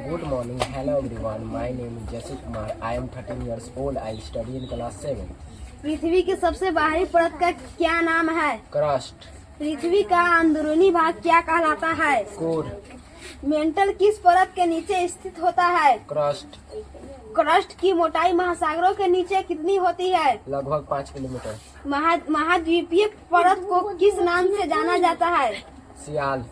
Good morning. Hello everyone. My name is Jasu Kumar. I am 13 years old. I study in class 7. पृथ्वी के सबसे बाहरी परत का क्या नाम है? Crust. पृथ्वी का अंदरूनी भाग क्या कहलाता है? Core. मेंटल किस परत के नीचे स्थित होता है? Crust. क्रस्ट की मोटाई महासागरों के नीचे कितनी होती है? लगभग 5 किलोमीटर. महाद्वीपीय परत को किस नाम से जाना जाता है? सियाल.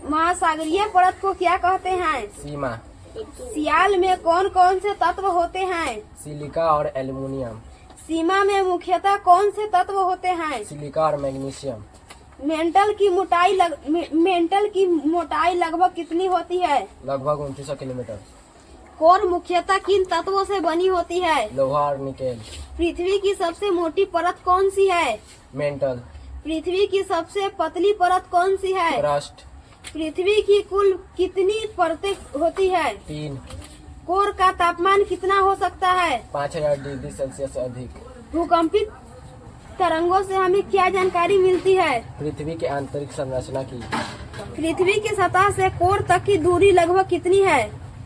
महासागरीय परत को क्या कहते हैं? सीमा. सियाल में कौन कौन से तत्व होते हैं? सिलिका और एल्युमिनियम. सीमा में मुख्यतः कौन से तत्व होते हैं? सिलिका और मैग्नीशियम. मेंटल की मोटाई लगभग कितनी होती है? लगभग 2900 किलोमीटर. कोर मुख्यतः किन तत्वों से बनी होती है? लोहा और निकेल. पृथ्वी की सबसे मोटी परत कौन सी है? मेंटल. पृथ्वी की सबसे पतली परत कौन सी है? क्रस्ट. पृथ्वी की कुल कितनी परतें होती है? 3. कोर का तापमान कितना हो सकता है? 5000 डिग्री सेल्सियस से अधिक. भूकंपित तरंगों से हमें क्या जानकारी मिलती है? पृथ्वी के आंतरिक संरचना की. पृथ्वी की सतह से कोर तक की दूरी लगभग कितनी है?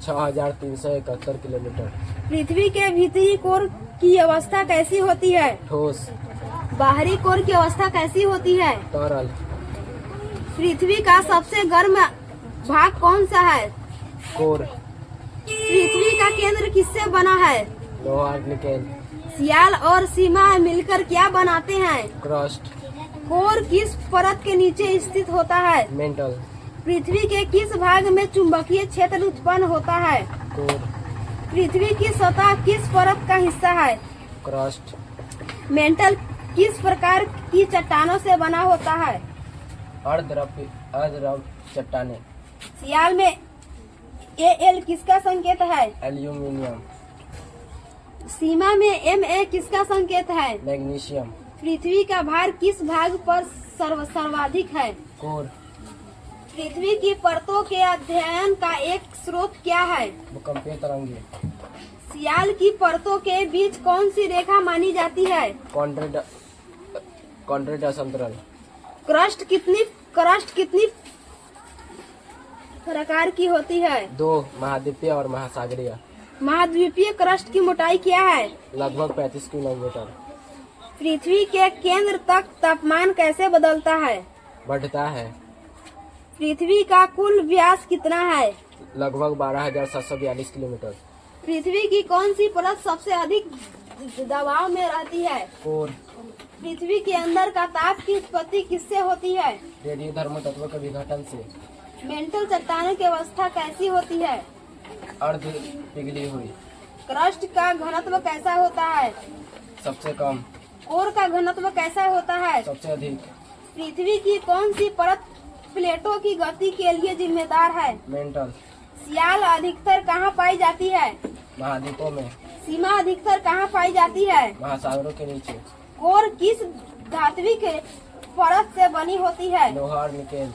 6371 किलोमीटर. पृथ्वी के भीतरी कोर की अवस्था कैसी होती है? ठोस. बाहरी कोर की अवस्था कैसी होती है? तरल. पृथ्वी का सबसे गर्म भाग कौन सा है? कोर. पृथ्वी का केंद्र किससे बना है? लोहा और निकेल. सियाल और सीमा मिलकर क्या बनाते हैं? क्रस्ट. कोर किस परत के नीचे स्थित होता है? मेंटल. पृथ्वी के किस भाग में चुंबकीय क्षेत्र उत्पन्न होता है? कोर. पृथ्वी की सतह किस परत का हिस्सा है? क्रस्ट. मेंटल किस प्रकार की चट्टानों से बना होता है? अर्धद्रव चट्टाने. सियाल में Al किसका संकेत है? एल्यूमिनियम. सीमा में Ma किसका संकेत है? मैग्नीशियम. पृथ्वी का भार किस भाग पर सर्वाधिक है? कोर. पृथ्वी की परतों के अध्ययन का एक स्रोत क्या है? भूकंपीय तरंगे. सियाल की परतों के बीच कौन सी रेखा मानी जाती है? कॉन्ट्रेड असंतुलन. क्रस्ट कितनी प्रकार की होती है? 2. महाद्वीपीय और महासागरीय. महाद्वीपीय क्रस्ट की मोटाई क्या है? लगभग 35 किलोमीटर. पृथ्वी के केंद्र तक तापमान कैसे बदलता है? बढ़ता है. पृथ्वी का कुल व्यास कितना है? लगभग 12742 किलोमीटर. पृथ्वी की कौन सी परत सबसे अधिक दबाव में रहती है? कोर. पृथ्वी के अंदर का ताप की उत्पत्ति किससे होती है? रेडियो धर्म तत्व के विघटन से. मेंटल चट्टानों की अवस्था कैसी होती है? अर्ध पिघली हुई. क्रस्ट का घनत्व कैसा होता है? सबसे कम. कोर का घनत्व कैसा होता है? सबसे अधिक. पृथ्वी की कौन सी परत प्लेटों की गति के लिए जिम्मेदार है? मेंटल. सियाल अधिकतर कहाँ पाई जाती है? महाद्वीपों में. सीमा अधिकतर कहाँ पाई जाती है? महासागरों के नीचे. कोर किस धात्विक परत से बनी होती है? लोहा और निकेल.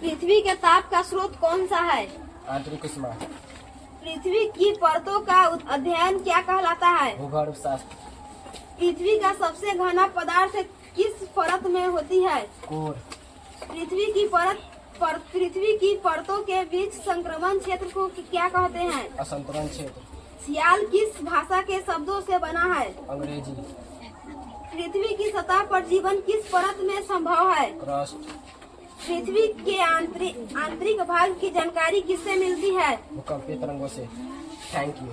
पृथ्वी के ताप का स्रोत कौन सा है? आंतरिक उष्मा. पृथ्वी की परतों का अध्ययन क्या कहलाता है? भूगर्भ शास्त्र. पृथ्वी का सबसे घना पदार्थ किस परत में होती है? कोर. पृथ्वी की परतों के बीच संक्रमण क्षेत्र को क्या कहते हैं? असंतुलन क्षेत्र. सियाल किस भाषा के शब्दों से बना है? अंग्रेजी. पृथ्वी की सतह पर जीवन किस परत में संभव है? क्रस्ट. पृथ्वी के आंतरिक भाग की जानकारी किससे मिलती है? भूकंपीय तरंगों से. Thank you.